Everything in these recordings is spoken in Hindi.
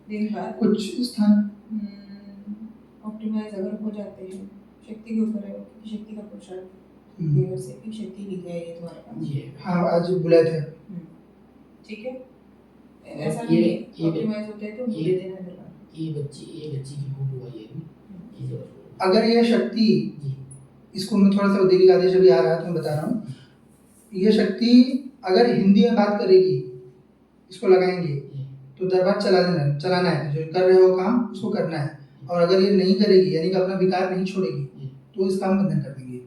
दिन बाद कुछ स्थान ऑप्टिमाइज अगर हो जाते हैं, शक्ति के ऊपर है, क्योंकि शक्ति का पुरुषार्थ देवर से कि शक्ति लिख है ये तुम्हारे पास। ये हाँ आज बुलाए थे। ठीक है, ऐसा नहीं है ऑप्टिमाइज होते हैं तो दे देना है। ये बच्ची की फोटो आई है। अगर ये शक्ति इसको मैं थोड़ा सा देवी का आदेश अभी आ रहा है तो मैं बता रहा हूँ, ये शक्ति अगर हिंदी में बात करेगी, इसको लगाएंगे तो दरबार चलाना है, जो कर रहे हो काम उसको करना है। और अगर ये नहीं करेगी यानी कि अपना विकार नहीं छोड़ेगी तो इस काम बंधन कर देंगे।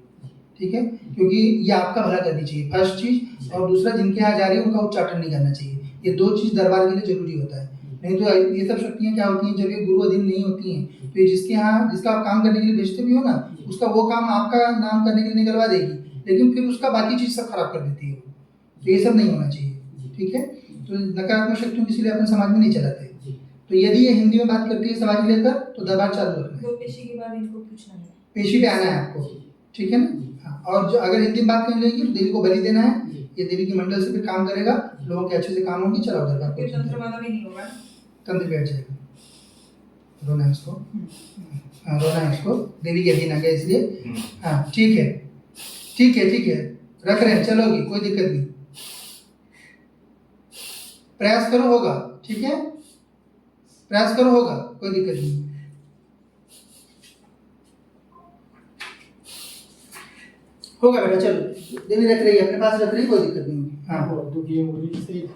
ठीक है, क्योंकि ये आपका भला करनी चाहिए फर्स्ट चीज, और दूसरा जिनके यहाँ जा रही है उनका उच्चाटन नहीं करना चाहिए। ये दो चीज दरबार के लिए जरूरी होता है। नहीं तो ये सब शक्तियाँ क्या होती हैं, जब ये गुरु अधीन नहीं होती हैं तो ये जिसके यहाँ जिसका आप काम करने के लिए भेजते भी हो ना, उसका वो काम आपका नाम करने के लिए निकलवा देगी, लेकिन फिर उसका बाकी चीज सब खराब कर देती है। तो ये सब नहीं होना चाहिए। ठीक है, तो नकारात्मक शक्तियों को इसलिए अपन समाज में नहीं चलाते। तो यदि ये हिंदी में बात करती है सवारी लेकर तो दरबार चालू रखना है। तो पेशी के बाद इनको पूछना है, पेशी पे आना है आपको। ठीक है ना। हाँ, और जो अगर हिंदी में बात करने लगी तो देवी को बलि देना है। ये देवी के मंडल से फिर काम करेगा, लोगों के अच्छे से काम होगी। चलो दरबार फिर तंत्र माना भी नहीं होगा, तंत्र बैठ जाएगा। रोना है इसको, हाँ रोना है इसको, देवी के अधीन आ गया इसलिए। हाँ ठीक है ठीक है ठीक है, रख रहे हैं, चलोगी कोई दिक्कत नहीं, प्रयास करो होगा। ठीक है, प्रयास करो होगा, कोई दिक्कत नहीं। होगा बेटा, चलो देवी रख रही है अपने पास, रख रही है, कोई दिक्कत नहीं। हाँ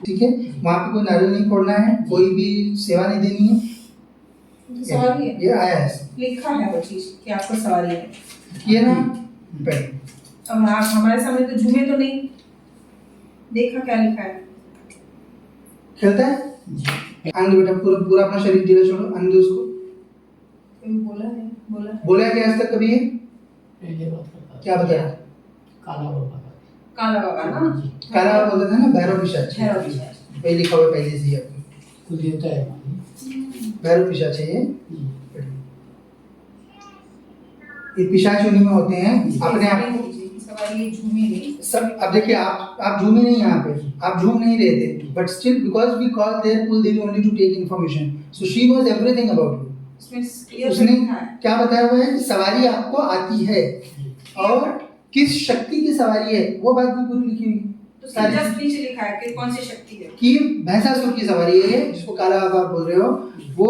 ठीक है, वहाँ पे कोई नारियल नहीं फोड़ना है, कोई भी सेवा नहीं देनी है। सवारी है, ये आया है, लिखा है वो चीज कि आपको सवारी है, ये ना पे। अब आप हमारे सामने तो झूमे तो नहीं, देखा क्या लिखा है। खेलता है आनंद बेटा, पूरा अपना शरीर ढीला छोड़ो, आनंद उसको बोला है कि आज तक कभी है क्या बताया? काला बाबा ना, काला बाबा बोलते थे ना, भैरव पिशाच। पहले लिखा हुआ पहले से ही आपको कुछ देता है भैरव पिशाच है ये पिशाच योनि में होते हैं अपने आप को। सब अब देखिए, आप झूमे नहीं, यहाँ पे आप झूम नहीं रहे थे, but still because we call their kuldevi only to take information, so she knows everything about you. उसने क्या बताया हुआ है, सवारी आपको आती है और किस शक्ति की सवारी है वो बात भी पूरी लिखी हुई है। तो जस्ट नीचे लिखा है कि कौन सी शक्ति है, कि भैंसासुर की सवारी है, जिसको काला बाबा आप बोल रहे हो, वो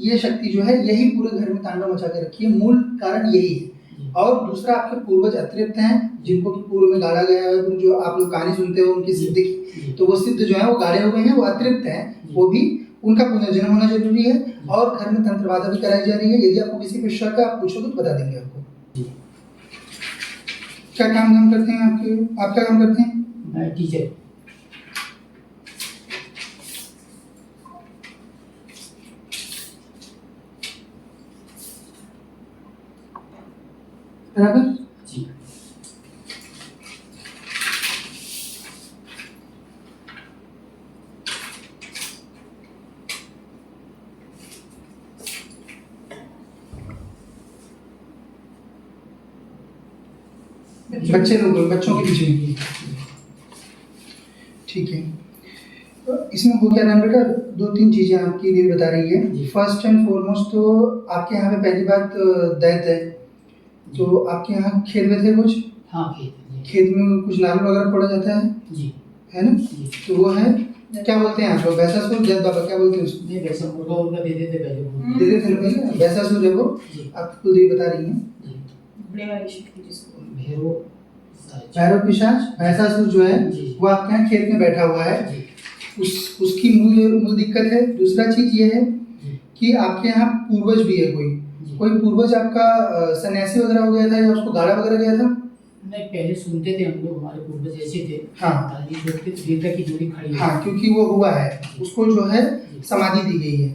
ये शक्ति जो है यही पूरे घर में तांडव मचा के रखी है, मूल कारण यही है। और दूसरा, आपके पूर्वज अतृप्त हैं जिनको कि पूर्व में गाड़ा गया है, जो आप लोग कहानी सुनते हो उनकी सिद्ध की, तो वो सिद्ध जो है वो गाड़े हुए हैं, वो अतृप्त हैं, वो भी उनका पुनर्जन्म होना जरूरी है। और घर में तंत्र बाधा भी कराई जा रही है। यदि आपको किसी पे शक है आप पूछोगे तो बता देंगे आपको। क्या काम करते हैं आप क्या काम करते हैं? मैं टीचर। बराबर जी। बच्चों के पीछे। ठीक है, तो इसमें हो क्या रहा है बेटा, 2-3 चीजें आपकी देवी बता रही है। फर्स्ट एंड फॉरमोस्ट तो आपके यहाँ पे पहली बात दैत है, तो आपके यहाँ खेत में थे कुछ? हाँ, खेत में कुछ नारियल वगैरह फोड़ा जाता है जी, है ना? तो वो है क्या बोलते हैं आप लोग, भैंसासुर, दैत बाबा क्या बोलते हैं उसको? नहीं, वैसा मुर्गा उर्गा दे देते पहले, दे देते पहले, भैंसासुर है वो, आपको देवी बता रही है। भैरव पिशाच भैंसासुर जो है वो आपके यहाँ खेत में बैठा हुआ है, उसकी मूल दिक्कत है। दूसरा चीज ये है कि आपके यहाँ पूर्वज भी है, कोई पूर्वज आपका सन्यासी वगैरह हो गया था या उसको गाड़ा वगैरह गया था? नहीं, पहले सुनते थे हम लोग, हमारे पूर्वज ऐसे थे। हाँ, की जोड़ी खड़ी है। हाँ, क्योंकि वो हुआ है, उसको जो है समाधि दी गई है।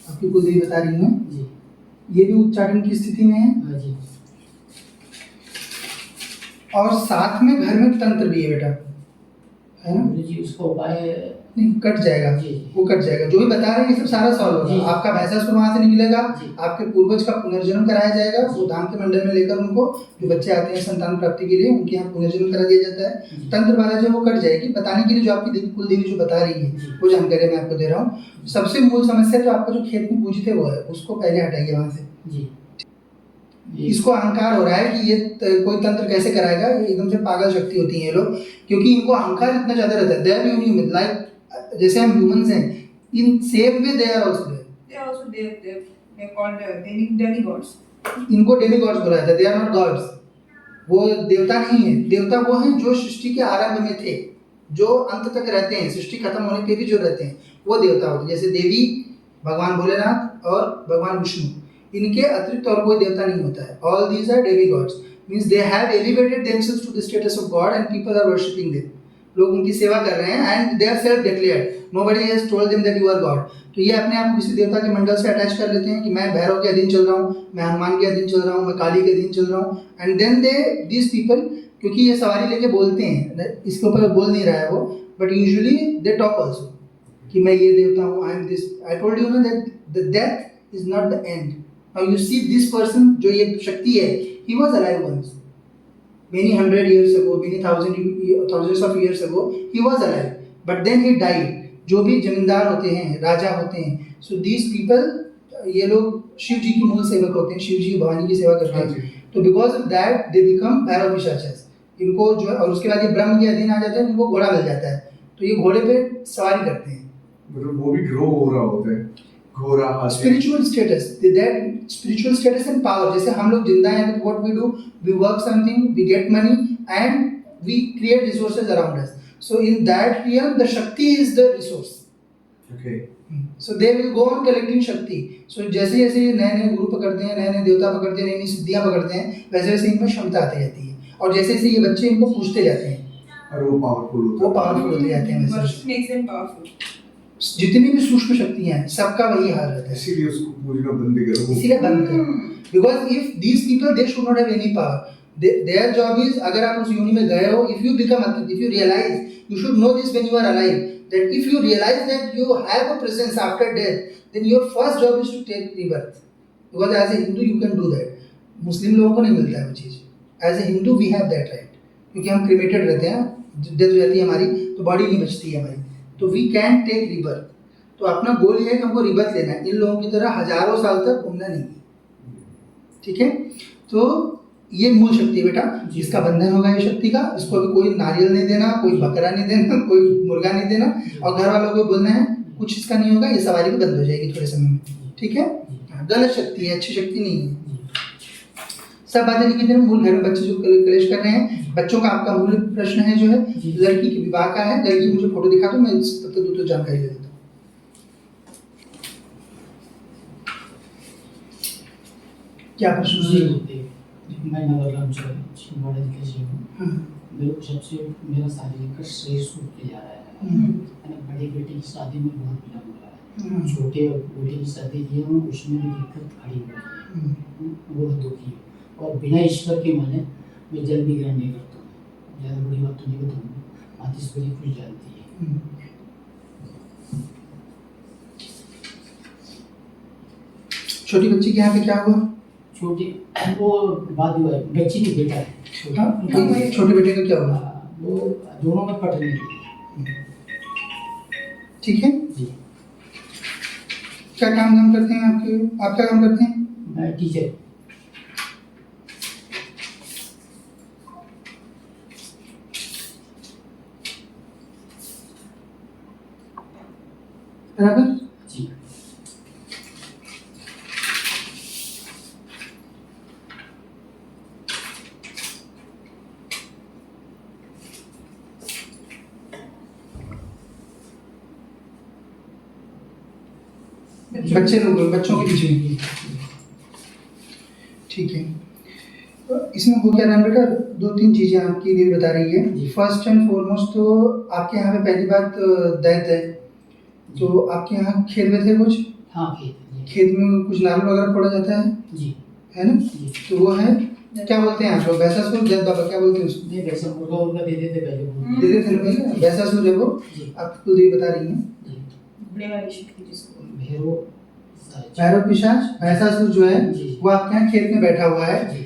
आपकी कुलदेवी बता रही है, ये भी उच्चाटन की स्थिति में है। और साथ में घर में तंत्र भी है बेटा, है ना जी। उसका उपाय नहीं कट जाएगा, जी। वो कट जाएगा। जो भी बता रहे हैं ये सब सारा सॉल्व जी। होगा। आपका भैंसासुर वहाँ से निकलेगा, जी। आपके पूर्वज का पुनर्जन्म कराया जाएगा, वो धाम के मंडल में लेकर उनको, जो बच्चे आते हैं संतान प्राप्ति के लिए, उनके यहाँ पुनर्जन्म करा दिया जाता है। जी। तंत्र बाधा जो वो कट जाएगी। बताने के लिए जो आपकी देवी कुल देवी जो बता रही है जी। वो जानकारी मैं आपको दे रहा हूँ। सबसे मूल समस्या जो आपका जो खेत में पूजित है वो है, उसको पहले हटाइए वहाँ से। जी। इसको अहंकार हो रहा है कि ये कोई तंत्र कैसे कराएगा, ये एकदम से पागल शक्ति होती है ये लोग, क्योंकि इनको अहंकार इतना ज्यादा रहता है। दे आर ह्यूमन, लाइक जैसे हम ह्यूमंस हैं, in same way they are also there. They are also they are called demigods. इनको डेमिगॉड्स बोला जाता है, दे आर नॉट गॉड्स। वो देवता नहीं है। देवता वो हैं जो सृष्टि के आरंभ में थे, जो अंत तक रहते हैं, सृष्टि खत्म होने पे भी जो रहते हैं वो देवता होते हैं। जैसे देवी, भगवान भोलेनाथ और भगवान विष्णु, इनके अतिरिक्त और कोई देवता नहीं होता है। All these are demigods, means they have elevated themselves to the status of god and people are worshipping them. लोग उनकी सेवा कर रहे हैं and they are self declared, nobody has told them that you are god. तो ये अपने आप को किसी देवता के मंडल से अटैच कर लेते हैं कि मैं भैरव के अधीन चल रहा हूँ, मैं हनुमान के अधीन चल रहा हूँ, मैं काली के अधीन चल रहा हूँ। एंड देन दीज पीपल, क्योंकि ये सवारी लेके बोलते हैं, इसके ऊपर बोल नहीं रहा है वो, but usually they talk also कि मैं ये देवता हूँ, I am this. I told you ना that the death is not the end. Now you see this person, जो ये शक्ति है, he was alive once, many hundred years ago, many thousands of years ago, he was alive, but then he died. जो भी जमींदार होते हैं, राजा होते हैं, so these people, ये लोग शिव जी की मूल सेवक होते हैं, शिव जी भवानी की सेवा करते हैं, तो because of that they become Bhairav पिशाचस। इनको जो है, और उसके बाद ये ब्रह्म के अधीन आ जाते हैं, इनको घोड़ा मिल जाता है, तो ये घोड़े पे सवारी करते हैं। मतलब वो भी ग्रो हो रहा होता है, घोड़ा spiritual status, that spiritual status and power. जैसे हम लोग जिंदा हैं, तो what we do, we work something, we get money and we create resources around us. So in that real the shakti is the resource. Okay, so they will go on collecting shakti. So जैसे जैसे ये नए नए गुरु पकड़ते हैं, नए नए देवता पकड़ते हैं, नई नई सिद्धियां पकड़ते हैं, वैसे वैसे इनमें क्षमता आती जाती है, और जैसे जैसे ये बच्चे इनको पूछते जाते हैं, और वो पावरफुल होते जाते हैं। वैसे Worship makes them powerful. जितनी भी सूक्ष्म शक्तियां हैं, सबका वही हाल रहता है। इसीलिए उसको पूजना बंद करो। इसीलिए बंद करो, because if these people they should not have any power. Their job is, अगर आप उस योनि में गए हो, इफ यू बिकम अतित, if you realize, you should know this when you are alive, that if you realize that you have a presence after death, then your first job is to take rebirth, because as a Hindu you can do that. Muslim लोगों को नहीं मिलता है वो चीज़। As a Hindu we have that right, क्योंकि हम क्रिमेटेड रहते हैं, डेथ हो जाती है हमारी, तो बॉडी नहीं बचती है हमारी, तो वी कैन टेक रीबर्थ। तो अपना गोल ये है कि हमको रिबर्थ लेना है, इन लोगों की तरह हजारों साल तक घूमना नहीं है। ठीक है, तो ये मूल शक्ति है बेटा, जिसका बंधन होगा ये शक्ति का। इसको अभी कोई नारियल नहीं देना, कोई बकरा नहीं देना, कोई मुर्गा नहीं देना, और घर वालों को बोलना है कुछ इसका नहीं होगा, ये सवारी भी बंद हो जाएगी थोड़े समय में। ठीक है, गलत शक्ति है, अच्छी शक्ति नहीं है। सब बातें लिखी थी। मूल घर में बच्चे जो कलेश कर रहे हैं, बच्चों का आपका मूल प्रश्न है जो है लड़की के विवाह का है। लड़की मुझे फोटो दिखा दो, मैं तब तक तो जानकारी दे देता हूँ। क्या प्रश्न? मैं नवरत्न छिंदवाड़ा जिले से हूँ। मेरे को सबसे मेरा शारीरिक का श्रेय सूखते जा रहा है। मैंने बड़ी बेटी की शादी में बहुत विलम्ब हो रहा है, छोटे बेटे की शादी की हूँ, उसमें भी दिक्कत खड़ी हो रही है, बहुत दुखी हूँ। और बिना ईश्वर के माने मैं जल भी ग्रहण नहीं करता हूँ। ज़्यादा बड़ी बात तो नहीं बताऊँ, मातीश्वरी कुछ जानती है। छोटी बच्ची के यहाँ पे क्या हुआ? छोटी वो बात हुआ है, बच्ची नहीं बेटा है। छोटे बेटे का क्या हुआ? वो दोनों में पट नहीं। ठीक है जी। क्या काम करते हैं आपके? आप क्या काम करते हैं? मैं टीचर। बराबर जी। बच्चे लोग, बच्चों के बीच में। ठीक है, तो इसमें हो क्या रहा है बेटा, दो तीन चीजें आपकी दीदी बता रही है। फर्स्ट एंड फॉरमोस्ट तो आपके यहाँ पे पहली बात दैत्य है, तो आपके यहाँ खेत में थे कुछ? हाँ, खेत में कुछ नारियल वगैरह फोड़ा जाता है जी, है ना? जी। तो वो है क्या बोलते हैं आप लोग? भैंसासुर जब बाबा क्या बोलते हैं उसको? नहीं वैसे मुर्गा उर्गा दे देते पहले वो। दे देते हैं पहले भैंसासुर है वो। जी आप कुलदेवी बता रही हैं जी घोड़े वाली शक्ति जिसको भैरव भैरव पिशाच भैंसासुर जो है जी वो आपके यहाँ खेत में बैठा हुआ है। जी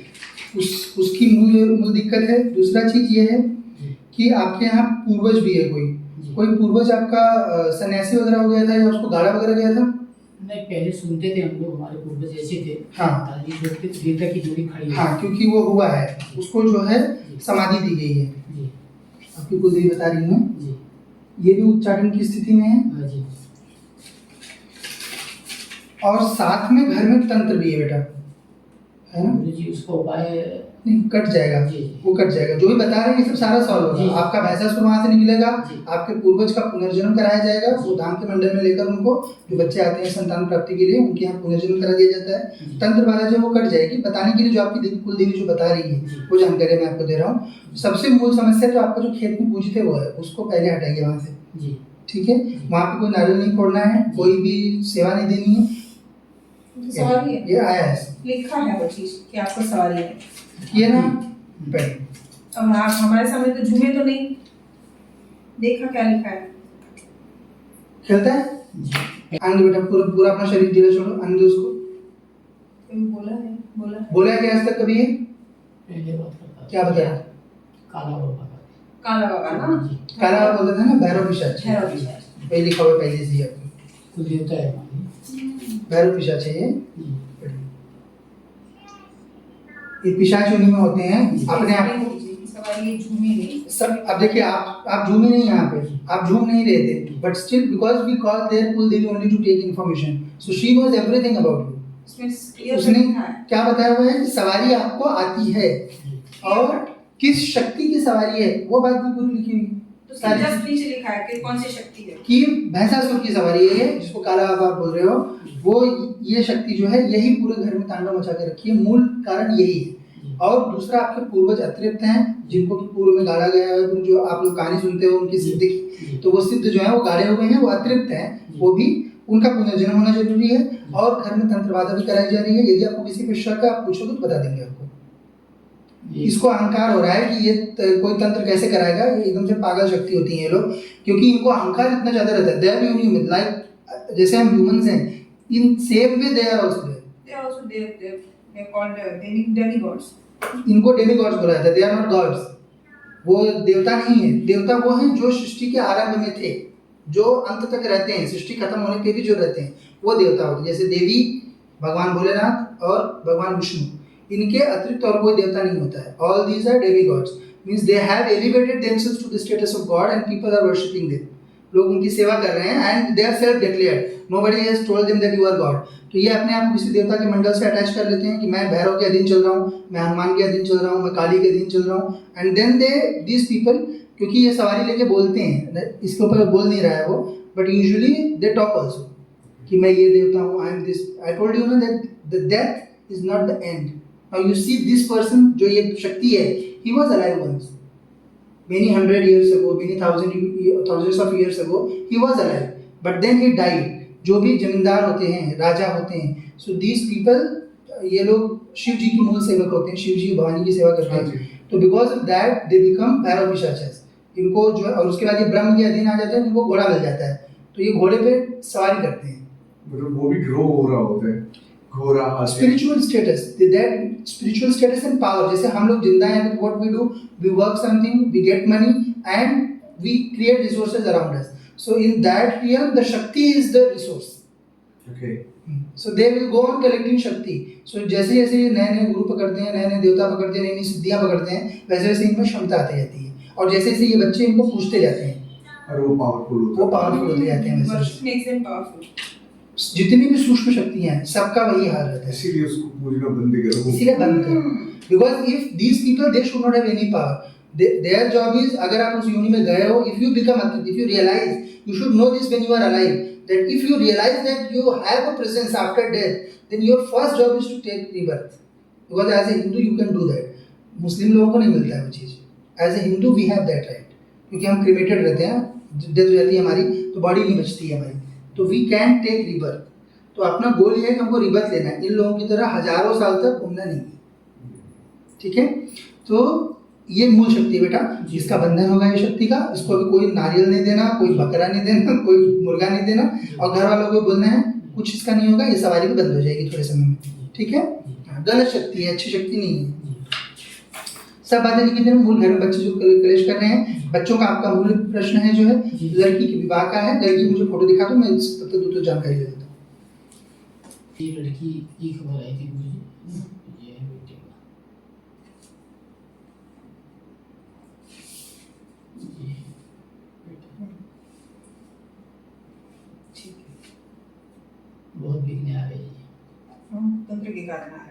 उसकी मूल दिक्कत है। दूसरा चीज ये है जी कि आपके यहाँ पूर्वज भी है जी। कोई पूर्वज आपका सन्यासी वगैरह हो गया था या उसको गाड़ा वगैरह गया था? नहीं पहले सुनते थे हम लोग, हमारे पूर्वज ऐसे थे। हाँ दादी देखते थे देवता की जोड़ी खड़ी है। हाँ, क्योंकि वो हुआ है उसको जो है समाधि दी गई है। जी आपकी कुलदेवी बता रही हैं जी ये भी उच्चाटन की स्थिति में है। हाँ जी और साथ में घर में तंत्र भी है बेटा, है ना? गुरु जी उसका उपाय नहीं कट जाएगा, जी वो कट जाएगा। जो भी बता रहे हैं ये सब सारा सॉल्व जी। होगा। आपका भैंसासुर वहां से निकलेगा, जी। आपके पूर्वज का पुनर्जन्म कराया जाएगा। जी। वो धाम के मंडल में लेकर उनको जो बच्चे आते हैं संतान प्राप्ति के लिए उनके यहाँ पुनर्जन्म करा दिया जाता है। जी। तंत्र बाधा जो वो कट जाएगी। बताने के लिए जो आपकी कुलदेवी जो बता रही है जी। वो जानकारी मैं आपको दे रहा हूँ। सबसे मूल समस्या जो आपका जो खेत में पूजते वो है उसको पहले हटाइए वहां से, जी ठीक है? वहां पे कोई नारियल नहीं फोड़ना है, कोई भी सेवा नहीं देनी है। सवारी है, ये आया है लिखा है वो चीज कि आपको सवारी है। ये ना पहले अब आप हमारे सामने तो झूमे तो नहीं, देखा क्या लिखा है? खेलता है जी आनंद बेटा पूरा पूरा अपना शरीर धीरे छोड़ो। आनंद उसको कोई बोला है बोला है कि आज तक कभी है? पहले बात करता था। क्या बताया? काला बाबा का। काला बाबा ना, जी काला बाबा बोलते थे ना भैरव पिशाच। भैरव पिशाच। वही लिखा हुआ है पहले से ही आपको। कुल देवता है हमारी। भैरव पिशाच है ये। जी ये पिशाच योनि में होते हैं अपने आप को सवारी ये झूमे नहीं। सब। अब देखिए आप झूमे नहीं यहाँ पे, आप झूम नहीं रहे थे, but still because we call their kuldevi only to take information, so she knows everything about you. इसमें क्लियर उसने लिखा है क्या बताया हुआ है कि सवारी आपको आती है और किस शक्ति की सवारी है वो बात भी पूरी लिखी हुई तो जस्ट नीचे लिखा है कि कौन सी शक्ति है। कि भैंसासुर की सवारी है ये, जिसको काला बाबा आप बोल रहे हो। वो ये शक्ति जो है यही पूरे घर में तांडव मचा के रखी है। मूल कारण यही है। और दूसरा आपके पूर्वज अतृप्त हैं जिनको कि पूर्व में गाड़ा गया है। तुम जो आप लोग कहानी सुनते हो उनकी सिद्ध की, तो वो सिद्ध जो है वो गाड़े हुए हैं, वो अतृप्त हैं। वो भी उनका पुनर्जन्म होना जरूरी है। और घर में तंत्र बाधा भी कराई जा रही है। यदि आपको किसी पे शक है आप पूछोगे तो बता देंगे आपको। इसको अहंकार हो रहा है कि ये कोई तंत्र कैसे कराएगा, ये एकदम से पागल शक्ति होती है ये लोग, क्योंकि इनको अहंकार इतना ज्यादा रहता है। दे आर ह्यूमन, लाइक जैसे हम ह्यूमंस हैं, in same way they are also there. They are also they are called demigods. इनको डेमिगॉड्स बोला जाता है। They are not gods. वो देवता नहीं है। देवता वो हैं जो सृष्टि के आरंभ में थे, जो अंत तक रहते हैं, सृष्टि खत्म होने पे भी जो रहते हैं वो देवता होते हैं। जैसे देवी, भगवान भोलेनाथ और भगवान विष्णु, इनके अतिरिक्त और कोई देवता नहीं होता है। All these are demigods, means they have elevated themselves to the status of god and people are worshipping them. लोग उनकी सेवा कर रहे हैं and they are self declared, nobody has told them that you are god. तो ये अपने आप को किसी देवता के मंडल से अटैच कर लेते हैं कि मैं भैरव के अधीन चल रहा हूँ, मैं हनुमान के अधीन चल रहा हूँ, मैं काली के अधीन चल रहा हूँ। And then they this people, क्योंकि ये सवारी लेके बोलते हैं, इसके ऊपर बोल नहीं रहा है वो, but usually they talk also कि मैं ये देवता हूँ, I am this. I told you ना that the death is not the end. Now you see this person, जो ये शक्ति है, he was alive once many hundred years ago, many thousands of years ago, he was alive, but then he died. जो भी जमींदार होते हैं, राजा होते हैं, so these people, ये लोग शिव जी की मूल सेवक होते हैं, शिव जी भवानी की सेवा करते हैं। तो because of that they become Bhairav पिशाच। इनको जो, और उसके बाद ये ब्रह्म के अधीन आ जाते हैं, इनको घोड़ा मिल जाता है, तो ये घोड़े पे सवारी करते हैं। मतलब वो भी ग्रो हो रहा होता है, घोड़ा हाथी। Spiritual status, that spiritual status and power. जैसे हम लोग जिंदा हैं, what we do, we work something, we get money and we create resources around us. So in that real the shakti is the resource. Okay, so they will go on collecting shakti. So जैसे जैसे नए नए गुरु पकड़ते हैं, नए नए देवता पकड़ते हैं, नई नई सिद्धियां पकड़ते हैं, वैसे वैसे इनमें क्षमता आती जाती है। और जैसे जैसे ये बच्चे इनको पूछते जाते हैं, और वो पावरफुल होते जाते हैं। वैसे Worship makes them powerful. जितनी भी सूक्ष्म शक्तियां हैं, सबका वही हाल रहता है। इसीलिए उसको पूजना बंद करो। इसीलिए बंद करो। Because if these people, they should not have any power. Their job is, अगर आप उस योनि में गए हो, if you become, if you realize, you should know this when you are alive, that if you realize that you have a presence after death, then your first job is to take rebirth. Because as a Hindu you can do that. मुस्लिम लोगों को नहीं मिलता है वो चीज़। As a Hindu we have that right, क्योंकि हम cremated रहते हैं, डेथ हो जाती है हमारी, तो बॉडी नहीं बचती है हमारी, तो वी कैन टेक रिबर्थ। तो अपना गोल ये है कि हमको रिबर्थ लेना है। इन लोगों की तरह हजारों साल तक घूमना नहीं है। ठीक है। तो ये मूल शक्ति है बेटा, जी। इसका बंधन होगा ये शक्ति का। इसको अभी कोई नारियल नहीं देना, कोई बकरा नहीं देना, कोई मुर्गा नहीं देना, और घर वालों को बोलना है कुछ इसका नहीं होगा, ये सवारी भी बंद हो जाएगी थोड़े समय में, ठीक है। गलत शक्ति है, अच्छी शक्ति नहीं है। सब बातें लिखी थी। मूल घर में बच्चे जो कलेश कर रहे हैं, बच्चों का आपका मूल प्रश्न है जो है लड़की के विवाह का है। लड़की मुझे फोटो दिखा दो, मैं इस तब तक तो जानकारी दे देता हूँ। ये लड़की की खबर आई थी मुझे, ये है बेटे का, ये बेटा ठीक है। बहुत बिगने आ रही है। तंत्र के कारण आ रहा है,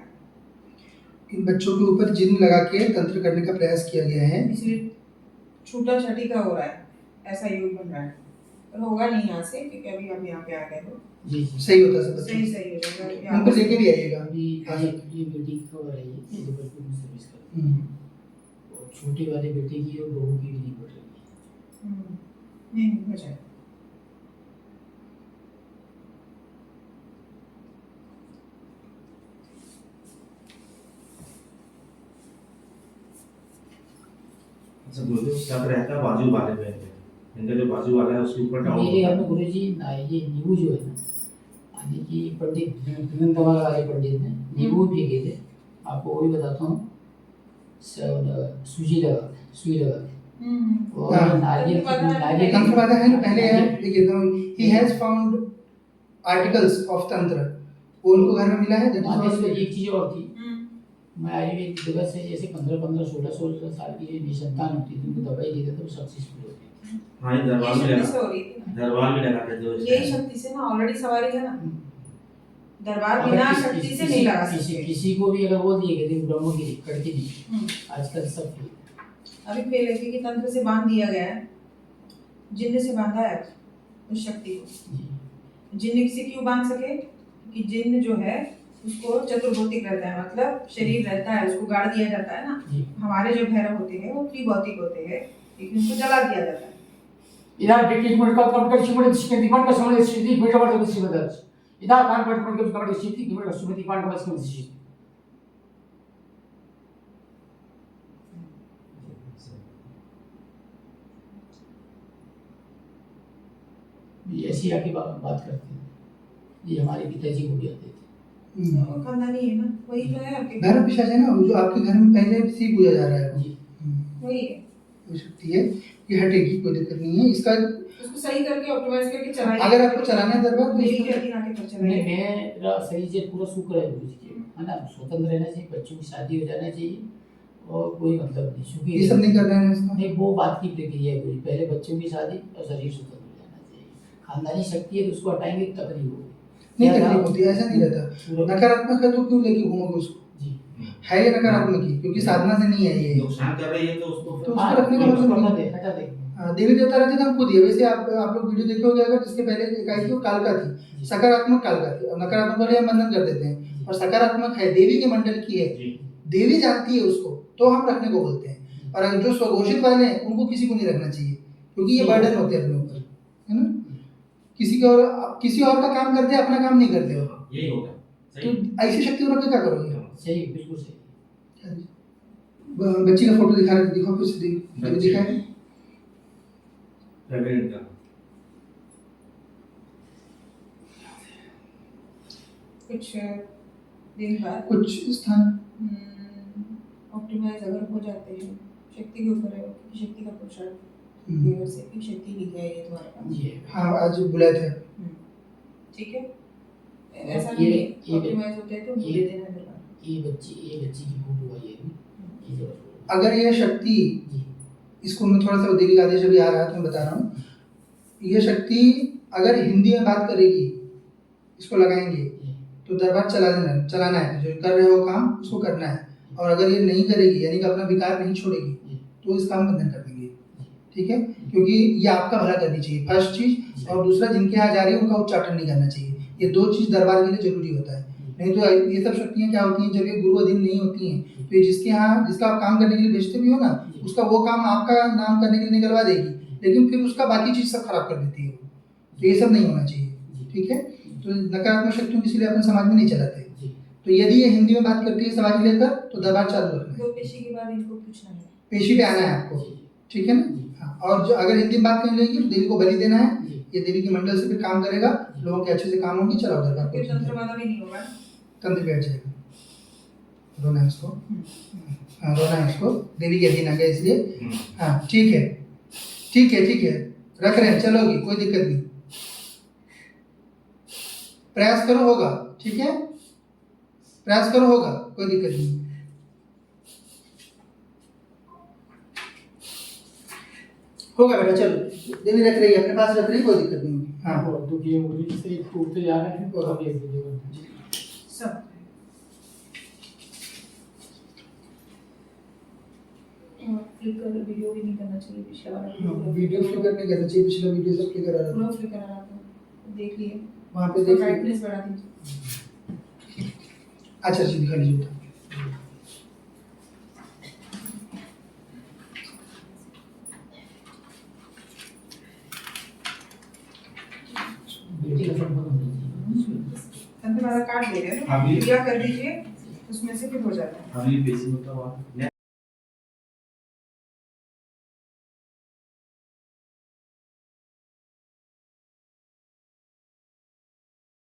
इन बच्चों के ऊपर जिन लगा के तंत्र करने का प्रयास किया गया है, इसलिए छूटा छठी का हो रहा है, ऐसा योग बन रहा है। पर होगा नहीं यहाँ से, क्योंकि अभी आप यहाँ पे आ गए हो। जी जी। सही होता सब बच्चों सही को। सही हो जाएगा। उनको लेके भी आइएगा। अभी हाँ। ये बेटी की खबर आई है, ये लिवरपूल में सर्विस करती है, हम्म। और छोटे वाले बेटे की और बहू की भी नहीं बढ़ रही है। नहीं हो जाएगा। अच्छा बोलते हो क्या रहता है बाजू वाले में, इनका जो बाजू वाला है उसके ऊपर डाउन मेरे घर में गुरुजी ये नींबू जो है ना, यानी कि पंडित विनंदवाल वाले पंडित ने नींबू फेंके थे, आपको वही बताता हूँ, सूजी लगा के, सुई लगा के, और हाँ। नारियल नारियल तंत्र वादा है ना, पहले है देखिए, he has found articles of तंत्र, वो उनको घर में मिला है। that is आगे what- से एक चीज और थी, मैं आयुर्वेद जगत से जैसे 15-16 साल की जो निसंतान होती थी उनको दवाई देते थे वो सक्सेसफुल होती थी। हाँ ये ये दरबार में शक्ति से लगा, हो रही थी ना, दरबार में लगा के जो यही शक्ति से ना ऑलरेडी सवारी है ना। दरबार अगर बिना किसी- शक्ति से किसी- नहीं लगा किसी सकते। किसी को भी अगर बोल दिए कि ब्रह्मगिरी करके नहीं, आजकल सब फेल है। अभी फेल है क्योंकि तंत्र से बांध दिया गया है, जिन्न से बांधा है उस शक्ति को। जी। जिन्न से क्यों बांध सके? कि जिन्न जो है उसको चतुर्भौतिक रहता है, मतलब शरीर रहता है, उसको गाड़ दिया जाता है ना। जी। हमारे जो भैरव होते हैं वो त्रिभौतिक होते हैं, लेकिन उनको जला दिया जाता है। इधर ब्रिटिश मुल्क का कम कर शिमर स्थिति कौन का समझ स्थिति बिल्ड वर्ड की सिमदर्स इधर कान पर के कम स्थिति की बड़ा सुमति कौन का समझ स्थिति ये ऐसी आके बात करते हैं, ये हमारे पिताजी को भी आते थे। हम्म। खानदानी है ना, वही जो है आपके घर पिशाच है ना, वो जो आपके घर में पहले से ही पूजा जा रहा है, जी। वही है। वो शक्ति है, ये हटेगी, कोई दिक्कत नहीं है। इसका उसको सही करके ऑप्टिमाइज करके चलाइए। अगर आपको चलाना है दरबार तो मेरी इसको- के अधीन आके कर नहीं, चलाइए। मेरा शरीर से पूरा शुक्र है गुरु जी के, है ना, स्वतंत्र रहना चाहिए, बच्चों की शादी हो जाना चाहिए, और कोई मतलब नहीं शुक्र ये सब नहीं कर रहे हैं इसका। नहीं, वो बात की प्रक्रिया है गुरु, पहले बच्चों की शादी और शरीर स्वतंत्र हो जाना चाहिए। खानदानी शक्ति है तो उसको हटाएंगे तो तकलीफ होगी। नहीं क्या तकलीफ नाम? होती है, ऐसा नहीं रहता। पूरा- नकारात्मक है तो क्यों लेके घूमोगे उसको? जी। है ये नकारात्मक ही, क्योंकि साधना से नहीं है ये। नुकसान कर रही है तो उसको तो फिर उसको हाँ, रखने का मतलब हटा नहीं। दे, हटा दे। हाँ, देवी देवता रहते थे हम खुद ही। वैसे आप लोग वीडियो देखे होंगे अगर, जिसके पहले एक आई थी वो कालका थी, सकारात्मक कालका थी, और नकारात्मक वाले हम बंधन कर देते हैं, और सकारात्मक है देवी के मंडल की है, जी। देवी जानती है उसको, तो हम रखने को बोलते हैं। और अगर जो स्वघोषित वाले हैं उनको किसी को नहीं रखना चाहिए, क्योंकि ये बर्डन होते हैं अपने ऊपर, है ना। किसी और का काम करते हैं, अपना काम नहीं करते हो, यही होगा तो सही। ऐसी शक्ति को रख के क्या करोगे? सही, बिल्कुल सही। बच्ची का फोटो दिखा रहे थे, दिखाओ फिर से, बच्ची। दिखाए। प्रेग्नेंट का कुछ दिन बाद कुछ स्थान ऑप्टिमाइज अगर हो जाते हैं, शक्ति के ऊपर है, क्योंकि शक्ति का पुरुषार्थ हम्म। देवर से कि शक्ति लिखा है ये तुम्हारे पास। ये हाँ, आज बुलाए थे। ठीक है, ऐसा ये- नहीं है, ये- ऑप्टिमाइज होते हैं तो ये- दे देना दरबार। ये बच्ची की फोटो आई है, ये जो अगर ये शक्ति, जी। इसको मैं थोड़ा सा दैनिक आदेश अभी आ रहा है तो मैं बता रहा हूँ, ये शक्ति अगर हिंदी में बात करेगी, इसको लगाएंगे तो दरबार चलाना है, जो कर रहे हो काम उसको करना है। और अगर ये नहीं करेगी, यानी कि अपना विकार नहीं छोड़ेगी, तो इस काम बंधन कर देंगे, ठीक है। क्योंकि ये आपका भला करनी चाहिए फर्स्ट चीज, और दूसरा जिनके यहाँ जा रही है उनका उच्चाटन नहीं करना चाहिए। ये दो चीज दरबार के लिए जरूरी होता है। नहीं तो ये सब शक्तियाँ क्या होती हैं, जब ये गुरु अधीन नहीं होती हैं, तो ये जिसके यहाँ जिसका आप काम करने के लिए भेजते भी हो ना, उसका वो काम आपका नाम करने के लिए निकलवा देगी, लेकिन फिर उसका बाकी चीज सब खराब कर देती है। तो ये सब नहीं होना चाहिए, ठीक है। तो नकारात्मक शक्तियों की इसलिए अपन समाज में नहीं चलाते। तो यदि ये हिंदी में बात करती है सवारी लेकर तो दरबार चालू रखना है, दो पेशी के बाद इनको पूछना है। पेशी पे आना है आपको, ठीक है ना। हाँ, और जो अगर हिंदी में बात करने लगेगी तो देवी को बलि देना है, ये देवी के मंडल से फिर काम करेगा, लोगों के अच्छे से काम होंगे, चलाओ दरबार फिर को। तंत्र माना भी नहीं होगा। तंत्र बैठ जाएगा, रोना है इसको, हाँ रोना है इसको, देवी के अधीन आ गया इसलिए। हाँ ठीक है, ठीक है, ठीक है, रख रहे हैं, चलोगी, कोई दिक्कत नहीं, प्रयास करो, होगा, ठीक है, प्रयास करो, होगा, कोई दिक्कत नहीं। होगा बेटा, चलो, देवी रख रही है, अपने पास रख रही है, कोई दिक्कत नहीं होगी। हाँ और तो ये मुरली से टूटते जा रहे हैं, और अभी एक जगह सब फ्लिकर वीडियो भी नहीं करना चाहिए, पिछला वाला वीडियो फ्लिकर नहीं करना चाहिए, पिछला वीडियो सब फ्लिकर आ रहा पूरा था, फ्लिकर आ रहा था, देख लिए वहाँ पे देख लीजिए। ब्राइटनेस बढ़ा दीजिए। अच्छा जी, दिखा लीजिए उधर। बेटी का संबंध होना चाहिए। तंत्र माला काट दे रहे हैं हाँ, ना, क्रिया कर दीजिए, उसमें से फिर हो जाता है। अभी बेसिक होता हुआ